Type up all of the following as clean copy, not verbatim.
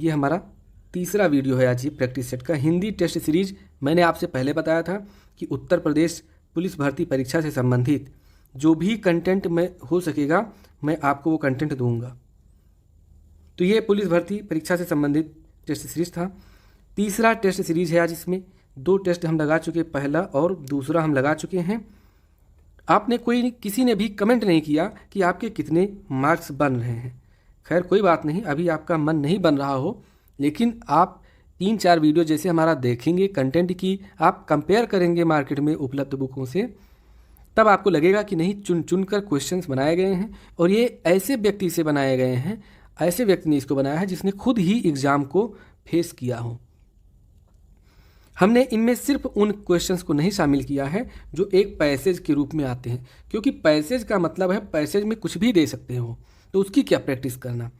ये हमारा तीसरा वीडियो है आज ये प्रैक्टिस सेट का हिंदी टेस्ट सीरीज। मैंने आपसे पहले बताया था कि उत्तर प्रदेश पुलिस भर्ती परीक्षा से संबंधित जो भी कंटेंट में हो सकेगा मैं आपको वो कंटेंट दूंगा। तो ये पुलिस भर्ती परीक्षा से संबंधित टेस्ट सीरीज था। तीसरा टेस्ट सीरीज है आज। इसमें 2 टेस्ट हम लगा चुके, पहला और दूसरा हम लगा चुके हैं। आपने किसी ने भी कमेंट नहीं किया कि आपके कितने मार्क्स बन रहे हैं। खैर कोई बात नहीं, अभी आपका मन नहीं बन रहा हो, लेकिन आप 3-4 वीडियो जैसे हमारा देखेंगे कंटेंट की, आप कंपेयर करेंगे मार्केट में उपलब्ध बुकों से, तब आपको लगेगा कि नहीं, चुन चुन कर क्वेश्चंस बनाए गए हैं और ये ऐसे व्यक्ति से बनाए गए हैं, ऐसे व्यक्ति ने इसको बनाया है जिसने खुद ही एग्ज़ाम को फेस किया हो। हमने इनमें सिर्फ उन क्वेश्चंस को नहीं शामिल किया है जो एक पैसेज के रूप में आते हैं, क्योंकि पैसेज का मतलब है पैसेज में कुछ भी दे सकते हो, तो उसकी क्या प्रैक्टिस करना।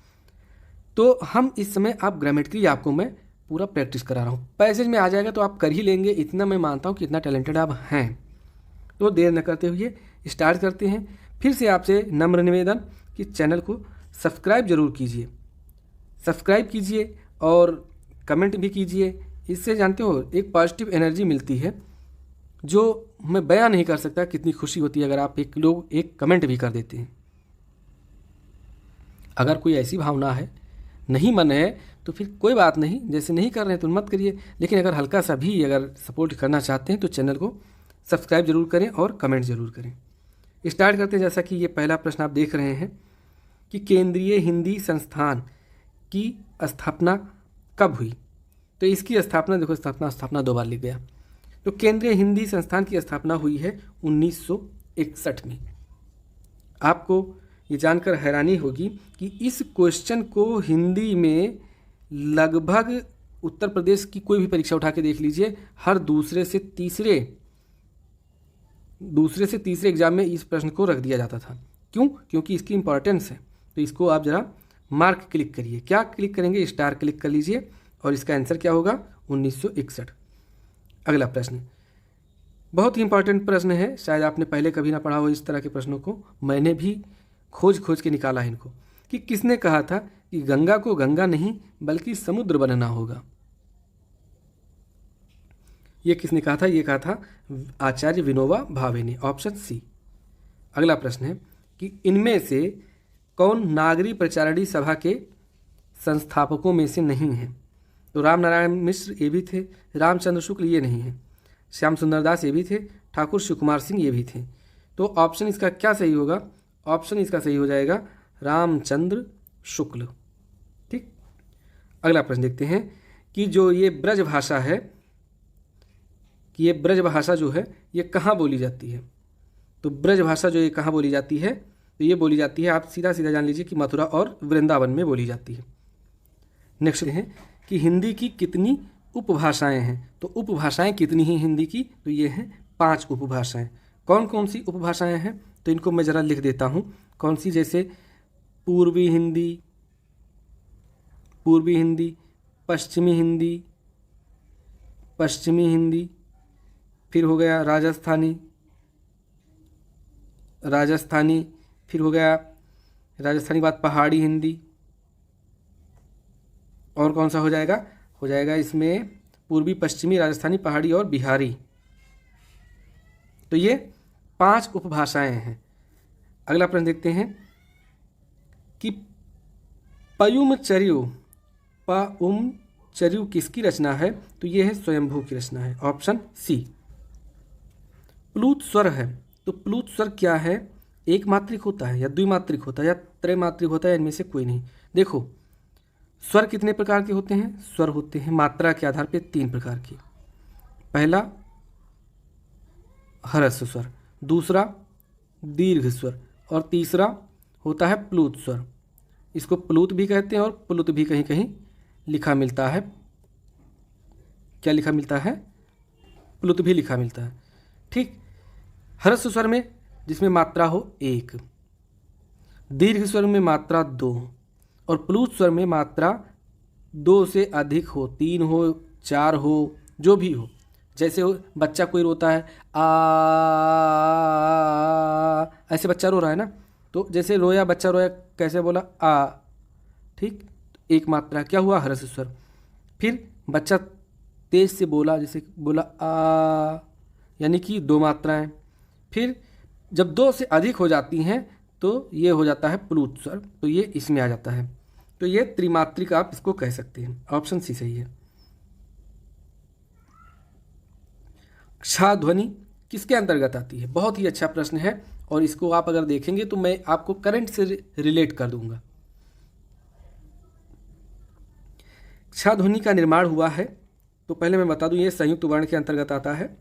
तो हम इस समय आप ग्रामेटिकली आपको मैं पूरा प्रैक्टिस करा रहा हूँ। पैसेज में आ जाएगा तो आप कर ही लेंगे, इतना मैं मानता हूँ कि इतना टैलेंटेड आप हैं। तो देर न करते हुए स्टार्ट करते हैं। फिर से आपसे नम्र निवेदन कि चैनल को सब्सक्राइब जरूर कीजिए, सब्सक्राइब कीजिए और कमेंट भी कीजिए। इससे जानते हो एक पॉजिटिव एनर्जी मिलती है जो मैं बयां नहीं कर सकता कितनी खुशी होती है अगर आप एक कमेंट भी कर देते हैं। अगर कोई ऐसी भावना है, नहीं मन है, तो फिर कोई बात नहीं, जैसे नहीं कर रहे हैं तो मत करिए, लेकिन अगर हल्का सा भी अगर सपोर्ट करना चाहते हैं तो चैनल को सब्सक्राइब जरूर करें और कमेंट जरूर करें। स्टार्ट करते हैं। जैसा कि ये पहला प्रश्न आप देख रहे हैं कि केंद्रीय हिंदी संस्थान की स्थापना कब हुई। तो इसकी स्थापना देखो, स्थापना 2 बार लिख गया। तो केंद्रीय हिंदी संस्थान की स्थापना हुई है 1961 में। आपको ये जानकर हैरानी होगी कि इस क्वेश्चन को हिंदी में लगभग उत्तर प्रदेश की कोई भी परीक्षा उठा के देख लीजिए, हर दूसरे से तीसरे एग्जाम में इस प्रश्न को रख दिया जाता था। क्यों? क्योंकि इसकी इंपॉर्टेंस है। तो इसको आप जरा मार्क क्लिक करिए। क्या क्लिक करेंगे? स्टार क्लिक कर लीजिए और इसका आंसर क्या होगा? 1961। अगला प्रश्न बहुत ही इंपॉर्टेंट प्रश्न है, शायद आपने पहले कभी ना पढ़ा हो इस तरह के प्रश्नों को। मैंने भी खोज के निकाला है इनको कि किसने कहा था कि गंगा को गंगा नहीं बल्कि समुद्र बनना होगा। ये किसने कहा था? ये कहा था आचार्य विनोबा भावे ने, ऑप्शन सी। अगला प्रश्न है कि इनमें से कौन नागरी प्रचारणी सभा के संस्थापकों में से नहीं है। तो राम नारायण मिश्र ये भी थे, रामचंद्र शुक्ल ये नहीं है, श्याम सुंदर दास ये भी थे, ठाकुर शिवकुमार सिंह ये भी थे। तो ऑप्शन इसका क्या सही होगा? ऑप्शन इसका सही हो जाएगा रामचंद्र शुक्ल। ठीक। अगला प्रश्न देखते हैं कि जो ये ब्रज भाषा है, कि ये ब्रज भाषा जो है ये कहाँ बोली जाती है। तो ब्रज भाषा जो ये कहाँ बोली जाती है, तो ये बोली जाती है, आप सीधा सीधा जान लीजिए कि मथुरा और वृंदावन में बोली जाती है। नेक्स्ट है कि हिंदी की कितनी उपभाषाएं हैं। तो उपभाषाएं कितनी हैं हिंदी की? तो ये हैं 5 उपभाषाएं। कौन कौन सी उपभाषाएं हैं? तो इनको मैं ज़रा लिख देता हूँ कौन सी। जैसे पूर्वी हिंदी, पश्चिमी हिंदी, फिर हो गया राजस्थानी, फिर हो गया राजस्थानी बाद पहाड़ी हिंदी, और कौन सा हो जाएगा? हो जाएगा इसमें पूर्वी, पश्चिमी, राजस्थानी, पहाड़ी और बिहारी। तो ये 5 उपभाषाएं हैं। अगला प्रश्न देखते हैं कि पयुम चर्यु किसकी रचना है। तो ये है स्वयंभू की रचना है, ऑप्शन सी। प्लूत स्वर है। तो प्लूत स्वर क्या है? एक मात्रिक होता है या द्विमात्रिक होता है या त्रैमात्रिक होता है? इनमें से कोई नहीं। देखो स्वर कितने प्रकार के होते हैं? स्वर होते हैं मात्रा के आधार पे 3 प्रकार के। पहला ह्रस्व स्वर, दूसरा दीर्घ स्वर और तीसरा होता है प्लूत स्वर। इसको प्लूत भी कहते हैं और प्लुत भी कहीं कहीं लिखा मिलता है। क्या लिखा मिलता है? प्लुत भी लिखा मिलता है। ठीक। ह्रस्व स्वर में जिसमें मात्रा हो 1, दीर्घ स्वर में मात्रा 2 और प्लूत स्वर में मात्रा 2 से अधिक हो, 3 हो, 4 हो, जो भी हो। जैसे बच्चा कोई रोता है, आ, ऐसे बच्चा रो रहा है ना, तो जैसे रोया, बच्चा रोया, कैसे बोला? आ। ठीक। एक मात्रा, क्या हुआ, ह्रस्व स्वर। फिर बच्चा तेज से बोला, जैसे बोला आ, यानी कि 2 मात्राएं। फिर जब 2 से अधिक हो जाती हैं तो ये हो जाता है प्लूत स्वर, तो ये इसमें आ जाता है। तो ये त्रिमात्रिक आप इसको कह सकते हैं। ऑप्शन सी सही है। क्ष ध्वनि किसके अंतर्गत आती है? बहुत ही अच्छा प्रश्न है, और इसको आप अगर देखेंगे तो मैं आपको करंट से रिलेट कर दूंगा। क्ष ध्वनि का निर्माण हुआ है, तो पहले मैं बता दूं ये संयुक्त वर्ण के अंतर्गत आता है।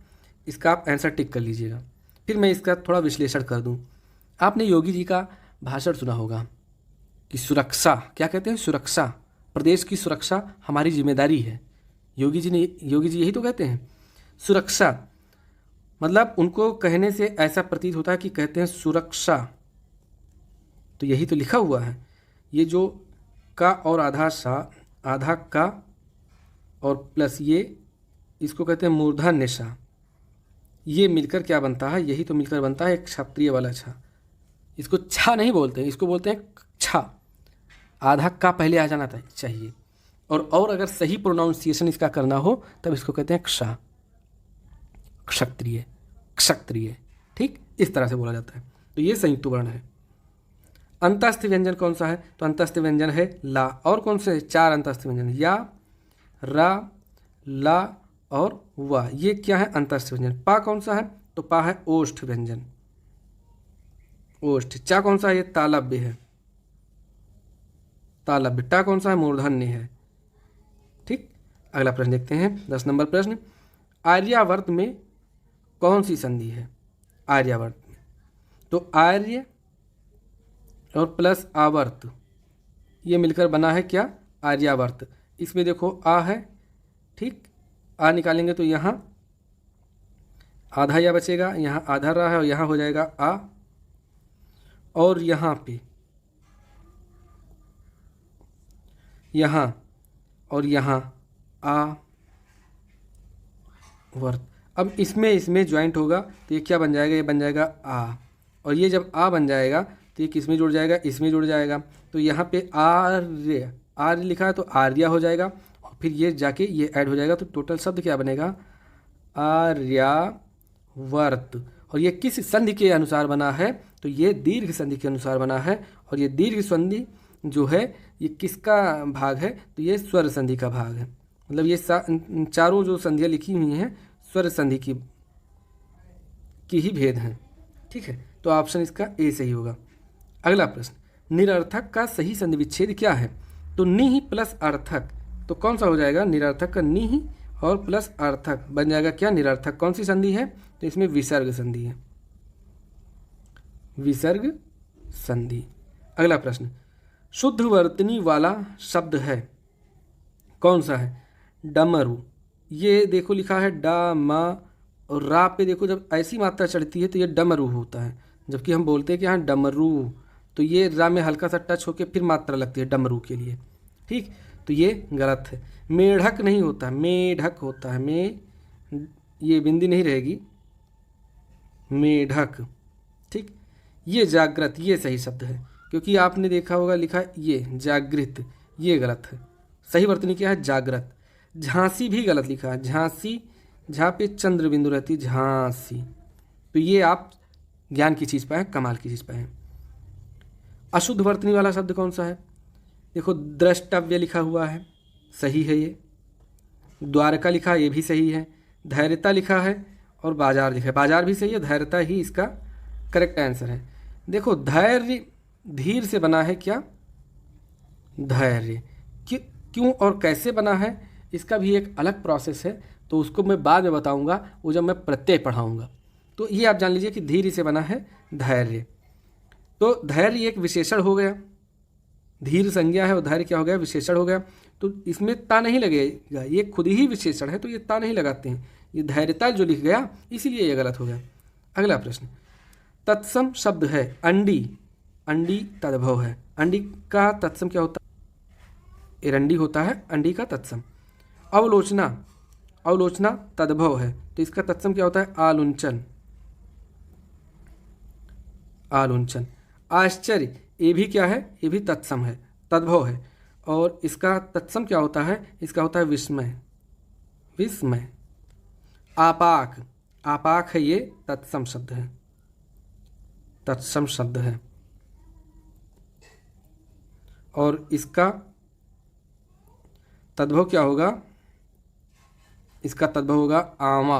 इसका आप आंसर टिक कर लीजिएगा। फिर मैं इसका थोड़ा विश्लेषण कर दूं। आपने योगी जी का भाषण सुना होगा कि सुरक्षा, क्या कहते हैं, सुरक्षा, प्रदेश की सुरक्षा हमारी जिम्मेदारी है। योगी जी यही तो कहते हैं। सुरक्षा मतलब उनको कहने से ऐसा प्रतीत होता है कि कहते हैं सुरक्षा, तो यही तो लिखा हुआ है। ये जो का और आधा का और प्लस ये, इसको कहते हैं मूर्धन्य सा। ये मिलकर क्या बनता है? यही तो मिलकर बनता है एक क्षत्रिय वाला छा। इसको छा नहीं बोलते हैं, इसको बोलते हैं छा। आधा का पहले आ जाना चाहिए, और अगर सही प्रोनाउंसिएशन इसका करना हो तब इसको कहते हैंक्षा, क्षत्रिय, क्षत्रिय। ठीक, इस तरह से बोला जाता है। तो ये संयुक्त वर्ण है। अंतस्थ व्यंजन कौन सा है? तो अंतस्थ व्यंजन है ला। और कौन से? 4 अंतस्थ व्यंजन, या, रा, ला और वा। ये क्या है? अंतस्थ व्यंजन। पा कौन सा है? तो पा है ओष्ठ व्यंजन, ओष्ठ। चा कौन सा है? ये तालव्य है, तालव्य। टा कौन सा है? मूर्धन्य है। ठीक, अगला प्रश्न देखते हैं, 10 नंबर प्रश्न। आर्यावर्त में कौन सी संधि है? आर्यावर्त में तो आर्य और प्लस आवर्त, ये मिलकर बना है क्या? आर्यावर्त। इसमें देखो आ है, ठीक, आ निकालेंगे तो यहाँ आधा या बचेगा, यहाँ आधा रहा है और यहाँ हो जाएगा आ, और यहाँ पे यहाँ और यहाँ आ वर्त। अब इसमें ज्वाइंट होगा तो ये क्या बन जाएगा? ये बन जाएगा आ, और ये जब आ बन जाएगा तो ये किसमें जुड़ जाएगा? इसमें जुड़ जाएगा। तो यहाँ पे आर्य, आर्य लिखा है तो आर्या हो जाएगा, और फिर ये जाके ये ऐड हो जाएगा, तो टोटल शब्द क्या बनेगा? आर्यावर्त। और ये किस संधि के अनुसार बना है? तो ये दीर्घ संधि के अनुसार बना है, और ये दीर्घ संधि जो है ये किसका भाग है? तो ये स्वर संधि का भाग है। मतलब ये चारों जो संधियाँ लिखी हुई हैं स्वर संधि की ही भेद हैं। ठीक है, तो ऑप्शन इसका ए सही होगा। अगला प्रश्न, निरर्थक का सही संधि विच्छेद क्या है? तो निहि प्लस अर्थक, तो कौन सा हो जाएगा? निरर्थक का निहि और प्लस अर्थक बन जाएगा क्या? निरर्थक। कौन सी संधि है? तो इसमें विसर्ग संधि है, विसर्ग संधि। अगला प्रश्न, शुद्ध वर्तनी वाला शब्द है, कौन सा है? डमरू। ये देखो लिखा है डा मा, और रा पे देखो जब ऐसी मात्रा चढ़ती है तो ये डमरू होता है, जबकि हम बोलते हैं कि हाँ डमरू, तो ये रा में हल्का सा टच होकर फिर मात्रा लगती है डमरू के लिए। ठीक, तो ये गलत है। मेढक नहीं होता, मेढक होता है, ये बिंदी नहीं रहेगी, मेढक। ठीक, ये जागृत, ये सही शब्द है, क्योंकि आपने देखा होगा लिखा ये जागृत, ये गलत है। सही वर्तनी क्या है? जागृत। झांसी भी गलत लिखा है, झांसी, जहाँ पे चंद्र बिंदु रहती है, झांसी। तो ये आप ज्ञान की चीज़ पाए, कमाल की चीज़ पाए। अशुद्ध वर्तनी वाला शब्द कौन सा है? देखो द्रष्टव्य लिखा हुआ है, सही है ये। द्वारका लिखा है, ये भी सही है। धैर्यता लिखा है और बाजार लिखा है, बाजार भी सही है, धैर्यता ही इसका करेक्ट आंसर है। देखो धैर्य धीर से बना है क्या? धैर्य। क्यों और कैसे बना है इसका भी एक अलग प्रोसेस है, तो उसको मैं बाद में बताऊंगा, वो जब मैं प्रत्यय पढ़ाऊंगा। तो ये आप जान लीजिए कि धीर से बना है धैर्य। तो धैर्य एक विशेषण हो गया, धीर संज्ञा है और धैर्य क्या हो गया? विशेषण हो गया। तो इसमें ता नहीं लगेगा, ये खुद ही विशेषण है तो ये ता नहीं लगाते हैं, ये धैर्यता जो लिख गया इसीलिए ये गलत हो गया। अगला प्रश्न, तत्सम शब्द है अंडी, अंडी तद्भव है, अंडी का तत्सम क्या होता है? एरंडी होता है अंडी का तत्सम। अवलोचना, अवलोचना तद्भव है, तो इसका तत्सम क्या होता है? आलुंचन, आलुंचन। आश्चर्य, ये भी क्या है? ये भी तत्सम है, तद्भव है। और इसका तत्सम क्या होता है? इसका होता है विस्मय। विस्मय। आपाक, आपाक है ये तत्सम शब्द है, तत्सम शब्द है। और इसका तद्भव क्या होगा? इसका तद्भव होगा आवा,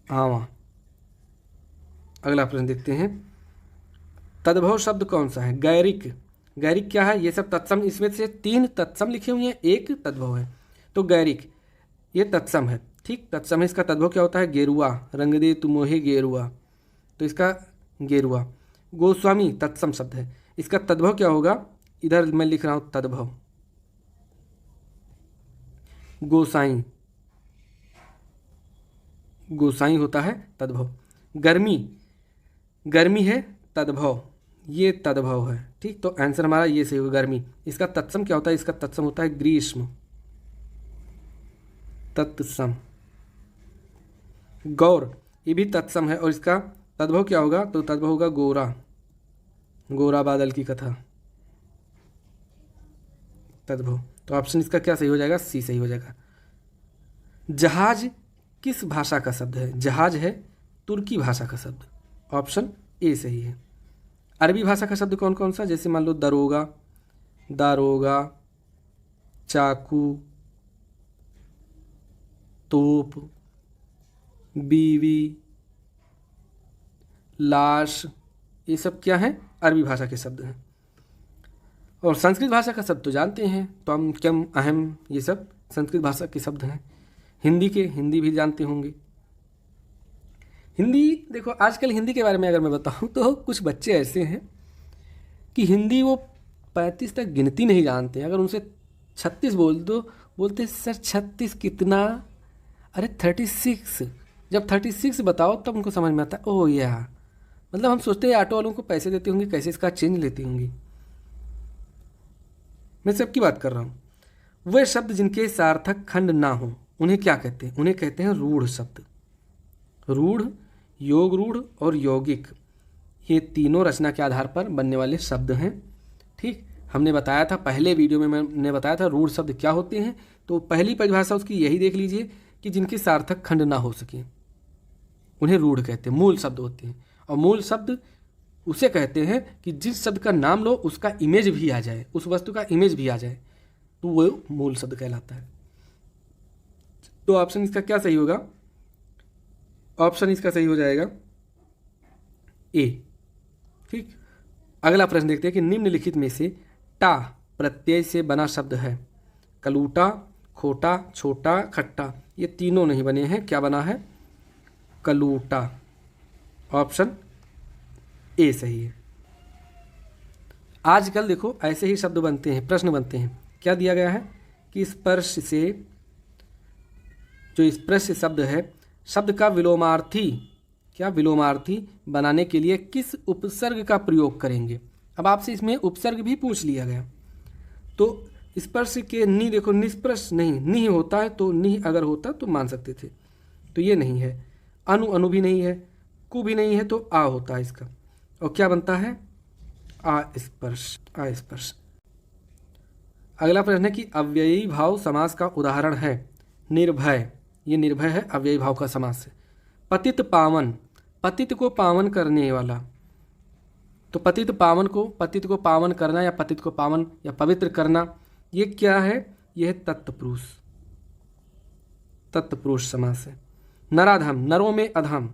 आवा। अगला प्रश्न देखते हैं, तद्भव शब्द कौन सा है? गैरिक। गैरिक क्या है? ये सब तत्सम, इसमें से 3 तत्सम लिखे हुए हैं, 1 तद्भव है। तो गैरिक ये तत्सम है, ठीक, तत्सम है। इसका तद्भव क्या होता है? गेरुआ, रंग दे तू मोहे गेरुआ, तो इसका गेरुआ। गोस्वामी तत्सम शब्द है, इसका तद्भव क्या होगा? इधर मैं लिख रहा हूं तद्भव, गोसाई, गोसाई होता है तद्भव। गर्मी, गर्मी है तद्भव, ये तद्भव है, ठीक। तो आंसर हमारा ये सही होगा, गर्मी। इसका तत्सम क्या होता है? इसका तत्सम होता है ग्रीष्म, तत्सम। गौर, ये भी तत्सम है और इसका तद्भव क्या होगा? तो तद्भव होगा गोरा, गोरा बादल की कथा, तद्भव। तो ऑप्शन इसका क्या सही हो जाएगा? सी सही हो जाएगा। जहाज किस भाषा का शब्द है? जहाज है तुर्की भाषा का शब्द, ऑप्शन ए सही है। अरबी भाषा का शब्द कौन कौन सा? जैसे मान लो दरोगा, दारोगा, चाकू, तोप, बीवी, लाश, ये सब क्या है? अरबी भाषा के शब्द हैं। और संस्कृत भाषा का शब्द तो जानते हैं, त्वम, क्यम, अहम, ये सब संस्कृत भाषा के शब्द हैं। हिंदी के, हिंदी भी जानते होंगे। हिंदी देखो, आजकल हिंदी के बारे में अगर मैं बताऊं तो कुछ बच्चे ऐसे हैं कि हिंदी वो 35 तक गिनती नहीं जानते। अगर उनसे 36 बोल दो, बोलते सर 36 कितना? अरे 36। जब 36 बताओ तब उनको समझ में आता है, ओह या, मतलब हम सोचते हैं ऑटो वालों को पैसे देती होंगी, कैसे इसका चेंज लेती होंगी। मैं सबकी बात कर रहा हूँ। वे शब्द जिनके सार्थक खंड ना हो उन्हें क्या कहते हैं? उन्हें कहते हैं रूढ़ शब्द। रूढ़, योग रूढ़ और यौगिक, ये तीनों रचना के आधार पर बनने वाले शब्द हैं, ठीक। हमने बताया था पहले वीडियो में, मैंने बताया था रूढ़ शब्द क्या होते हैं। तो पहली परिभाषा उसकी यही देख लीजिए कि जिनके सार्थक खंड ना हो सके उन्हें रूढ़ कहते हैं, मूल शब्द होते हैं। और मूल शब्द उसे कहते हैं कि जिस शब्द का नाम लो उसका इमेज भी आ जाए, उस वस्तु का इमेज भी आ जाए, तो वो मूल शब्द कहलाता है। तो ऑप्शन इसका क्या सही होगा? ऑप्शन इसका सही हो जाएगा ए, ठीक। अगला प्रश्न देखते हैं कि निम्नलिखित में से टा प्रत्यय से बना शब्द है? कलूटा, खोटा, छोटा, खट्टा, ये तीनों नहीं बने हैं। क्या बना है? कलूटा, ऑप्शन ए सही है। आजकल देखो ऐसे ही शब्द बनते हैं, प्रश्न बनते हैं। क्या दिया गया है कि स्पर्श से, जो स्पर्श शब्द है, शब्द का विलोमार्थी, क्या विलोमार्थी बनाने के लिए किस उपसर्ग का प्रयोग करेंगे? अब आपसे इसमें उपसर्ग भी पूछ लिया गया। तो स्पर्श के नी, देखो निष्पर्श नहीं, नी होता है, तो नी अगर होता तो मान सकते थे, तो ये नहीं है। अनु, अनु भी नहीं है, कु भी नहीं है, तो आ होता है इसका। और क्या बनता है? आ स्पर्श, आ स्पर्श। अगला प्रश्न है कि अव्ययी भाव समास का उदाहरण है? निर्भय, ये निर्भय है, अव्ययी भाव का समास है। पतित पावन, पतित को पावन करने वाला, तो पतित पावन को, पतित को पावन करना या पतित को पावन या पवित्र करना, ये क्या है? यह है तत्पुरुष, तत्पुरुष समास है। नराधम, नरों में अधम,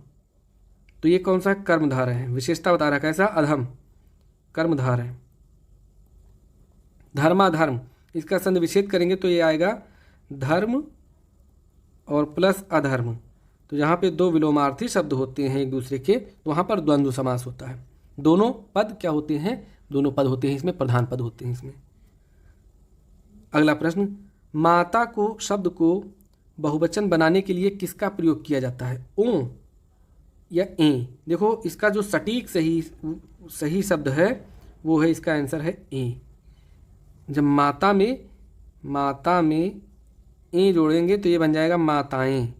तो ये कौन सा? कर्मधार है, विशेषता बता रहा है कैसा? अधम, कर्मधार है। धर्माधर्म, इसका संधि विच्छेद करेंगे तो ये आएगा धर्म और प्लस अधर्म। तो जहाँ पे दो विलोमार्थी शब्द होते हैं एक दूसरे के, तो वहाँ पर द्वंद्व समास होता है। दोनों पद क्या होते हैं? दोनों पद होते हैं इसमें, प्रधान पद होते हैं इसमें। अगला प्रश्न, माता को शब्द को बहुवचन बनाने के लिए किसका प्रयोग किया जाता है? ओ या ए? देखो इसका जो सटीक सही शब्द है वो है, इसका आंसर है ए। जब माता में ए जोड़ेंगे तो ये बन जाएगा माताएं,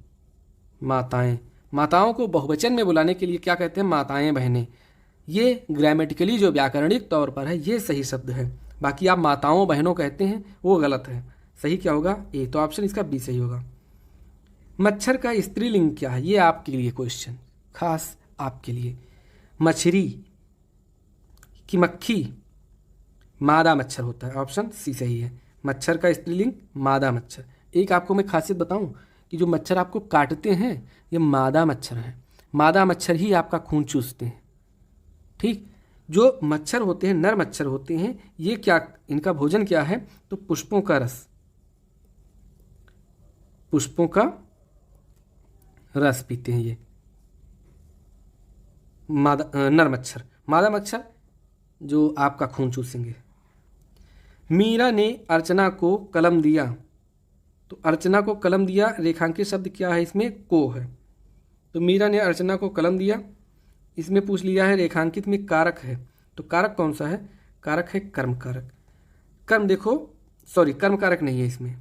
माताएं। माताओं को बहुवचन में बुलाने के लिए क्या कहते हैं? माताएं, बहनें। ये ग्रामेटिकली जो व्याकरणिक तौर पर है ये सही शब्द है। बाकी आप माताओं बहनों कहते हैं वो गलत है। सही क्या होगा? ए। तो ऑप्शन इसका बी सही होगा। मच्छर का स्त्रीलिंग क्या है? ये आपके लिए क्वेश्चन, खास आपके लिए। मछली की मक्खी मादा मच्छर होता है। ऑप्शन सी सही है। मच्छर का स्त्रीलिंग मादा मच्छर। एक आपको मैं खासियत बताऊं कि जो मच्छर आपको काटते हैं ये मादा मच्छर हैं। मादा मच्छर ही आपका खून चूसते हैं। ठीक, जो मच्छर होते हैं, नर मच्छर होते हैं, ये क्या, इनका भोजन क्या है? तो पुष्पों का रस, पुष्पों का रस पीते हैं ये नर मच्छर। मादा मच्छर जो आपका खून चूसेंगे। मीरा ने अर्चना को कलम दिया, तो अर्चना को कलम दिया, रेखांकित शब्द क्या है इसमें? को है। तो मीरा ने अर्चना को कलम दिया, इसमें पूछ लिया है रेखांकित में कारक है, तो कारक कौन सा है? कारक है कर्म कारक। कर्म देखो, सॉरी कर्म कारक नहीं है इसमें,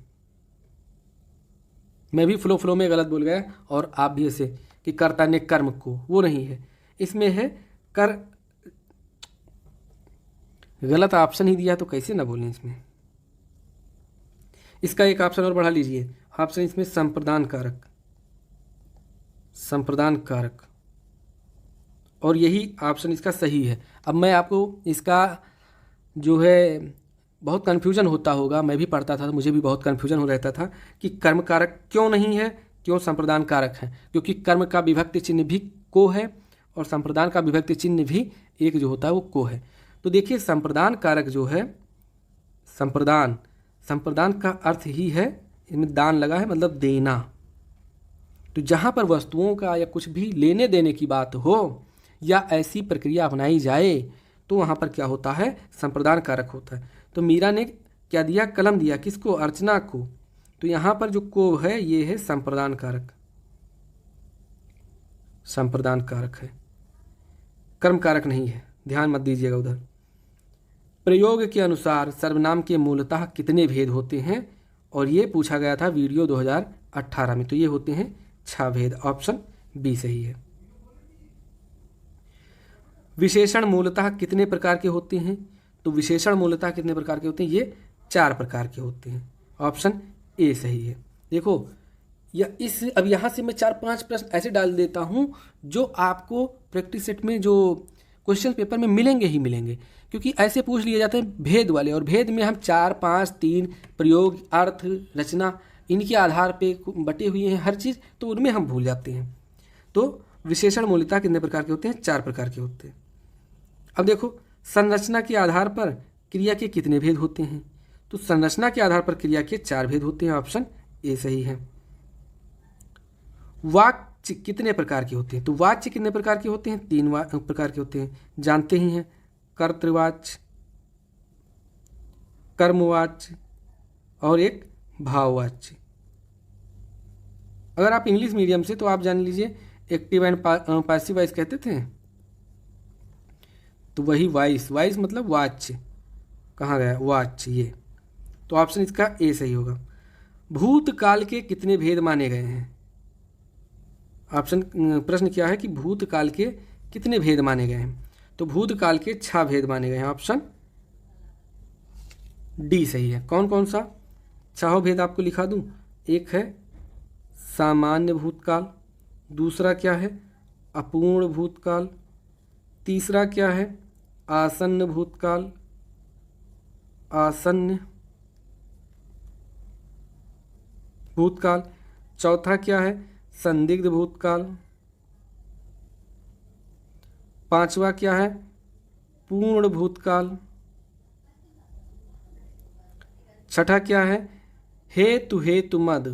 मैं भी फ्लो में गलत बोल गया और आप भी ऐसे कि कर्ता ने कर्म को, वो नहीं है इसमें, है कर। गलत ऑप्शन ही दिया तो कैसे ना बोलें इसमें। इसका एक ऑप्शन और बढ़ा लीजिए, ऑप्शन इसमें संप्रदान कारक, संप्रदान कारक, और यही ऑप्शन इसका सही है। अब मैं आपको इसका जो है बहुत कन्फ्यूजन होता होगा, मैं भी पढ़ता था तो मुझे भी बहुत कन्फ्यूजन हो रहता था कि कर्म कारक क्यों नहीं है, क्यों संप्रदान कारक है। क्योंकि कर्म का विभक्ति चिन्ह भी को है और संप्रदान का विभक्ति चिन्ह भी एक जो होता है वो को है। तो देखिए संप्रदान कारक जो है, संप्रदान, संप्रदान का अर्थ ही है, इसमें दान लगा है मतलब देना। तो जहाँ पर वस्तुओं का या कुछ भी लेने देने की बात हो या ऐसी प्रक्रिया अपनाई जाए तो वहाँ पर क्या होता है? संप्रदान कारक होता है। तो मीरा ने क्या दिया? कलम दिया, किसको? अर्चना को। तो यहाँ पर जो को है ये है संप्रदान कारक, संप्रदान कारक है, कर्म कारक नहीं है, ध्यान मत दीजिएगा उधर। प्रयोग के अनुसार सर्वनाम के मूलतः कितने भेद होते हैं? और ये पूछा गया था वीडियो 2018 में, तो ये होते हैं 6 भेद। ऑप्शन बी सही है। विशेषण मूलतः कितने प्रकार के होते हैं? तो विशेषण मूलतः कितने प्रकार के होते हैं? ये 4 प्रकार के होते हैं। ऑप्शन ए सही है। देखो या इस, अब यहाँ से मैं 4-5 प्रश्न ऐसे डाल देता हूँ जो आपको प्रैक्टिस सेट में जो क्वेश्चन पेपर में मिलेंगे ही मिलेंगे, क्योंकि ऐसे पूछ लिए जाते हैं भेद वाले, और भेद में हम 4, 5, 3 प्रयोग, अर्थ, रचना, इनके आधार पे बटे हुए हैं हर चीज़, तो उनमें हम भूल जाते हैं। तो विशेषण मूलतः कितने प्रकार के होते हैं? 4 प्रकार के होते हैं। अब देखो संरचना के आधार पर क्रिया के कितने भेद होते हैं? तो संरचना के आधार पर क्रिया के 4 भेद होते हैं। ऑप्शन ए सही है। वाच्य कितने प्रकार के होते हैं? तो वाच्य कितने प्रकार के होते हैं? 3 प्रकार के होते हैं, जानते ही हैं। कर्तृवाच्य, कर्मवाच्य और एक भाववाच्य। अगर आप इंग्लिश मीडियम से तो आप जान लीजिए एक्टिव एंड पैसिव वॉइस कहते थे, तो वही वॉइस, वॉइस मतलब वाच्य, कहाँ गया वाच्य ये। तो ऑप्शन इसका ए सही होगा। भूतकाल के कितने भेद माने गए हैं? ऑप्शन प्रश्न क्या है कि भूतकाल के कितने भेद माने गए हैं? तो भूतकाल के 6 भेद माने गए हैं। ऑप्शन डी सही है। कौन कौन सा 6 भेद आपको लिखा दूं? एक है सामान्य भूतकाल, दूसरा क्या है? अपूर्ण भूतकाल, तीसरा क्या है? आसन्न भूतकाल, आसन्न भूतकाल, चौथा क्या है? संदिग्ध भूतकाल, पांचवा क्या है? पूर्ण भूतकाल, छठा क्या है? हेतु हेतु मद,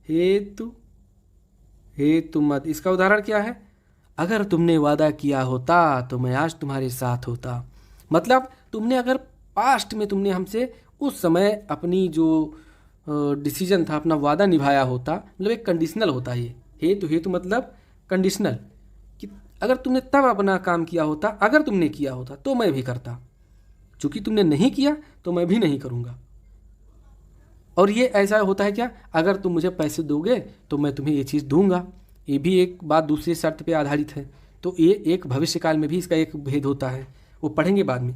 हेतु हेतु मद। इसका उदाहरण क्या है? अगर तुमने वादा किया होता तो मैं आज तुम्हारे साथ होता। मतलब तुमने अगर पास्ट में तुमने हमसे उस समय अपनी जो डिसीजन था, अपना वादा निभाया होता, मतलब एक कंडीशनल होता है ये। हेतु हेतु मतलब कंडीशनल, कि अगर तुमने तब अपना काम किया होता, अगर तुमने किया होता तो मैं भी करता, चूंकि तुमने नहीं किया तो मैं भी नहीं करूँगा। और ये ऐसा होता है क्या? अगर तुम मुझे पैसे दोगे तो मैं तुम्हें ये चीज़ दूंगा। ये भी एक बात दूसरी शर्त पे आधारित है। तो ये एक भविष्यकाल में भी इसका एक भेद होता है, वो पढ़ेंगे बाद में।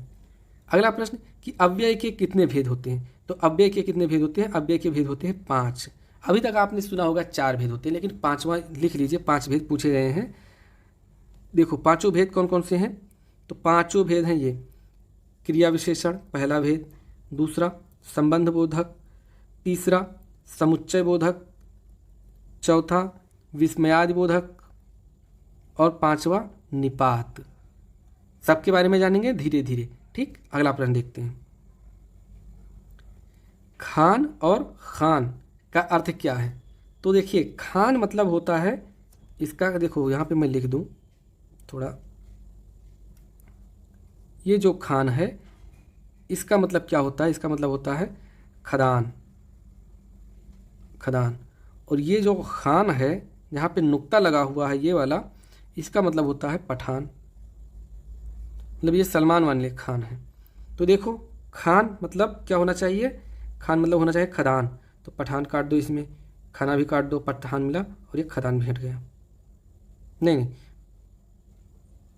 अगला प्रश्न कि अव्यय के कितने भेद होते हैं? तो अव्यय के कितने भेद होते हैं? अव्यय के भेद होते हैं 5। अभी तक आपने सुना होगा 4 भेद होते हैं, लेकिन 5वां लिख लीजिए, 5 भेद पूछे गए हैं। देखो पांचों भेद कौन कौन से हैं? तो पांचों भेद हैं ये: क्रिया विशेषण पहला भेद, दूसरा संबंध बोधक, तीसरा समुच्चय बोधक, चौथा विस्मयादि बोधक और पांचवा निपात। सबके बारे में जानेंगे धीरे धीरे। ठीक, अगला प्रश्न देखते हैं। खान और खान का अर्थ क्या है? तो देखिए खान मतलब होता है, इसका देखो यहाँ पे मैं लिख दूँ थोड़ा, ये जो खान है इसका मतलब क्या होता है? इसका मतलब होता है खदान, खदान। और ये जो खान है जहाँ पे नुक्ता लगा हुआ है ये वाला, इसका मतलब होता है पठान, मतलब ये सलमान वाले खान है। तो देखो खान मतलब क्या होना चाहिए? खान मतलब होना चाहिए खदान। तो पठान काट दो, इसमें खाना भी काट दो, पठान मिला और ये खदान भी हट गया। नहीं,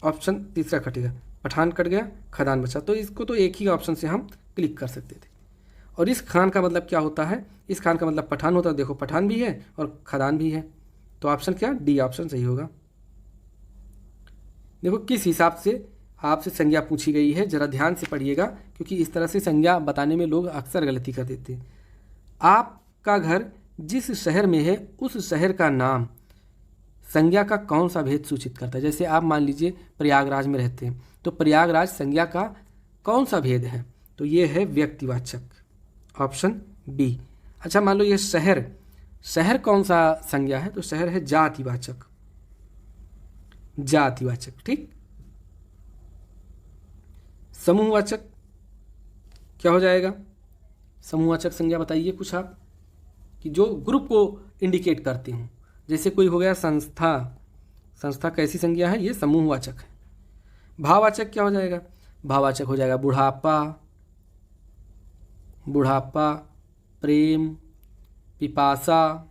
ऑप्शन तीसरा कटेगा, पठान कट गया, खदान बचा। तो इसको तो एक ही ऑप्शन से हम क्लिक कर सकते थे। और इस खान का मतलब क्या होता है? इस खान का मतलब पठान होता है। देखो पठान भी है और खदान भी है, तो ऑप्शन क्या? डी ऑप्शन सही होगा। देखो किस हिसाब से आपसे संज्ञा पूछी गई है, जरा ध्यान से पढ़िएगा, क्योंकि इस तरह से संज्ञा बताने में लोग अक्सर गलती कर देते हैं। आपका घर जिस शहर में है उस शहर का नाम संज्ञा का कौन सा भेद सूचित करता है? जैसे आप मान लीजिए प्रयागराज में रहते हैं, तो प्रयागराज संज्ञा का कौन सा भेद है? तो ये है व्यक्तिवाचक, ऑप्शन बी। अच्छा मान लो ये शहर, शहर कौन सा संज्ञा है? तो शहर है जातिवाचक, जातिवाचक। ठीक, समूहवाचक क्या हो जाएगा? समूहवाचक संज्ञा बताइए कुछ आप, कि जो ग्रुप को इंडिकेट करती हूँ। जैसे कोई हो गया संस्था, संस्था कैसी संज्ञा है? ये समूहवाचक है। भाववाचक क्या हो जाएगा? भाववाचक हो जाएगा बुढ़ापा, बुढ़ापा, प्रेम, पिपासा,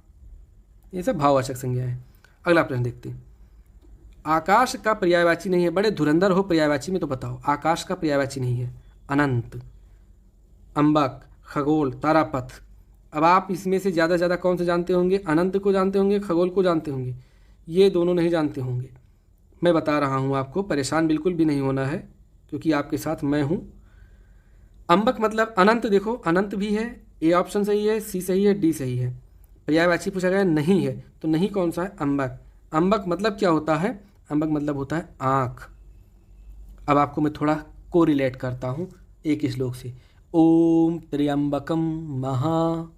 ये सब भाववाचक संज्ञा है। अगला प्रश्न देखते हैं। आकाश का पर्यायवाची नहीं है, बड़े धुरंधर हो पर्यायवाची में, तो बताओ। आकाश का पर्यायवाची नहीं है अनंत, अंबक, खगोल, तारापथ। अब आप इसमें से ज़्यादा से ज़्यादा कौन से जानते होंगे? अनंत को जानते होंगे, खगोल को जानते होंगे, ये दोनों नहीं जानते होंगे। मैं बता रहा हूँ आपको, परेशान बिल्कुल भी नहीं होना है, क्योंकि आपके साथ मैं हूँ। अंबक मतलब अनंत, देखो अनंत भी है, ए ऑप्शन सही है, सी सही है, डी सही है। पर्यायवाची पूछा गया नहीं है, तो नहीं कौन सा है? अंबक। अंबक मतलब क्या होता है? अंबक मतलब होता है आँख। अब आपको मैं थोड़ा कोरिलेट करता हूँ एक श्लोक से। ओम त्र्यंबकम महा,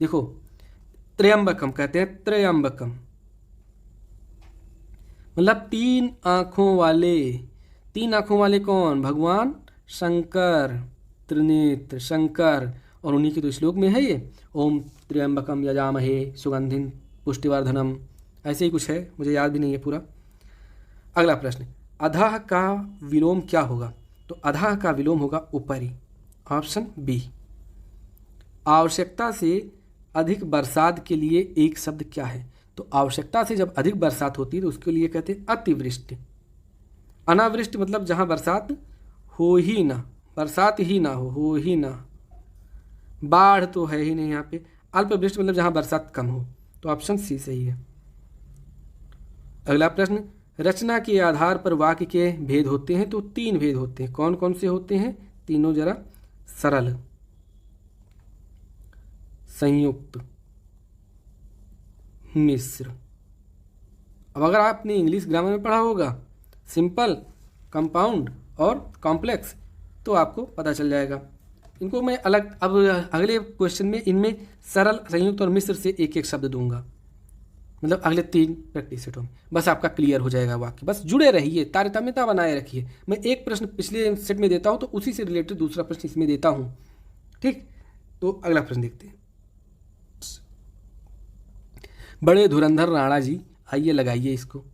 देखो त्र्यंबकम कहते हैं, त्र्यंबकम मतलब 3 आँखों वाले। 3 आँखों वाले कौन? भगवान शंकर, त्रिनेत्र शंकर। और उन्हीं के तो श्लोक में है ये, ओम त्र्यंबकम यजामहे सुगंधिम पुष्टिवर्धनम, ऐसे ही कुछ है, मुझे याद भी नहीं है पूरा। अगला प्रश्न, अधः का विलोम क्या होगा? तो अधः का विलोम होगा ऊपरी, ऑप्शन बी। आवश्यकता से अधिक बरसात के लिए एक शब्द क्या है? तो आवश्यकता से जब अधिक बरसात होती है तो उसके लिए कहते हैं अतिवृष्टि। अनावृष्टि मतलब जहाँ बरसात हो ही ना, बरसात ही ना हो ही ना, बाढ़ तो है ही नहीं यहाँ पे। अल्पवृष्टि मतलब जहाँ बरसात कम हो, तो ऑप्शन सी सही है। अगला प्रश्न, रचना के आधार पर वाक्य के भेद होते हैं, तो 3 भेद होते हैं। कौन कौन से होते हैं? तीनों जरा सरल, संयुक्त, मिश्र। अब अगर आपने इंग्लिश ग्रामर में पढ़ा होगा सिंपल, कंपाउंड और कॉम्प्लेक्स, तो आपको पता चल जाएगा। इनको मैं अलग, अब अगले क्वेश्चन में इनमें सरल, संयुक्त और मिश्र से एक एक शब्द दूंगा, मतलब अगले 3 प्रैक्टिस सेटों में। बस आपका क्लियर हो जाएगा वाक्य। बस जुड़े रहिए, तारतम्यता बनाए रखिए। मैं एक प्रश्न पिछले सेट में देता हूँ तो उसी से रिलेटेड दूसरा प्रश्न इसमें देता हूँ। ठीक, तो अगला प्रश्न देखते हैं। बड़े धुरंधर राणा जी, आइए लगाइए इसको।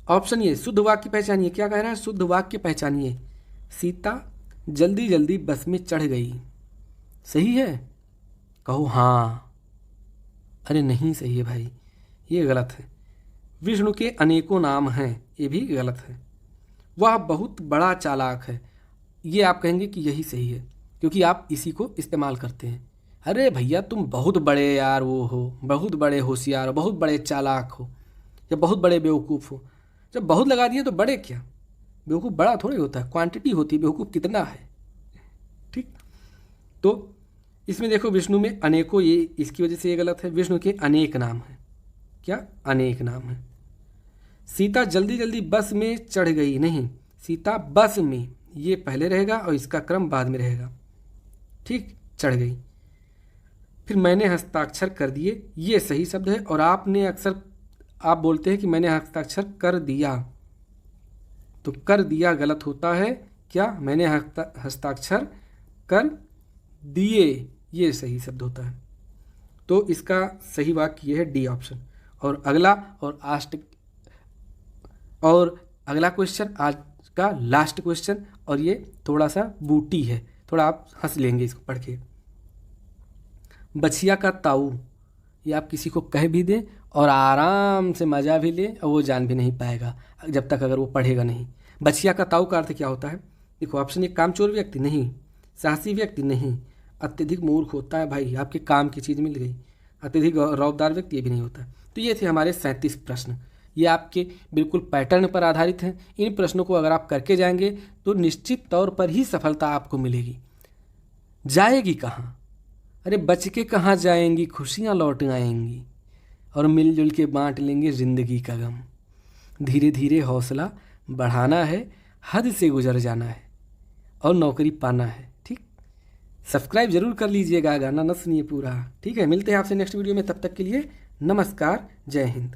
ऑप्शन ये, शुद्ध वाक्य पहचानिए। क्या कह रहा है? शुद्ध वाक्य पहचानिए। सीता जल्दी जल्दी बस में चढ़ गई, सही है? कहो हाँ। अरे नहीं सही है भाई, ये गलत है। विष्णु के अनेकों नाम हैं, ये भी गलत है। वह बहुत बड़ा चालाक है, ये आप कहेंगे कि यही सही है क्योंकि आप इसी को इस्तेमाल करते हैं। अरे भैया तुम बहुत बड़े यार वो हो, बहुत बड़े होशियार हो, बहुत बड़े चालाक हो, या बहुत बड़े बेवकूफ़ हो। जब बहुत लगा दिए तो बड़े क्या, बेवकूफ़ बड़ा थोड़ी होता है, क्वांटिटी होती है, बेवकूफ़ कितना है। ठीक, तो इसमें देखो विष्णु में अनेकों, ये इसकी वजह से ये गलत है। विष्णु के अनेक नाम हैं। क्या? अनेक नाम हैं। सीता जल्दी जल्दी बस में चढ़ गई, नहीं, सीता बस में, ये पहले रहेगा और इसका क्रम बाद में रहेगा। ठीक, चढ़ गई। फिर मैंने हस्ताक्षर कर दिए, ये सही शब्द है। और आपने अक्सर आप बोलते हैं कि मैंने हस्ताक्षर कर दिया, तो कर दिया गलत होता है। क्या? मैंने हस्ताक्षर कर दिए, ये सही शब्द होता है। तो इसका सही वाक्य ये है डी ऑप्शन। और अगला क्वेश्चन आज का लास्ट क्वेश्चन, और ये थोड़ा सा बूटी है, थोड़ा आप हंस लेंगे इसको पढ़ के। बछिया का ताऊ, ये आप किसी को कह भी दें और आराम से मज़ा भी ले और वो जान भी नहीं पाएगा जब तक अगर वो पढ़ेगा नहीं। बछिया का ताऊ का अर्थ क्या होता है? देखो ऑप्शन 1 कामचोर व्यक्ति नहीं, साहसी व्यक्ति नहीं, अत्यधिक मूर्ख होता है भाई, आपके काम की चीज़ मिल गई। अत्यधिक रौबदार व्यक्ति ये भी नहीं होता। तो ये थे हमारे 37 प्रश्न। ये आपके बिल्कुल पैटर्न पर आधारित हैं। इन प्रश्नों को अगर आप करके जाएंगे तो निश्चित तौर पर ही सफलता आपको मिलेगी। जाएगी कहाँ? अरे बच के कहाँ जाएंगी, खुशियाँ लौट आएंगी और मिलजुल के बांट लेंगे ज़िंदगी का गम। धीरे धीरे हौसला बढ़ाना है, हद से गुजर जाना है और नौकरी पाना है। ठीक, सब्सक्राइब जरूर कर लीजिएगा, गाना न सुनिए पूरा। ठीक है, मिलते हैं आपसे नेक्स्ट वीडियो में, तब तक के लिए नमस्कार, जय हिंद।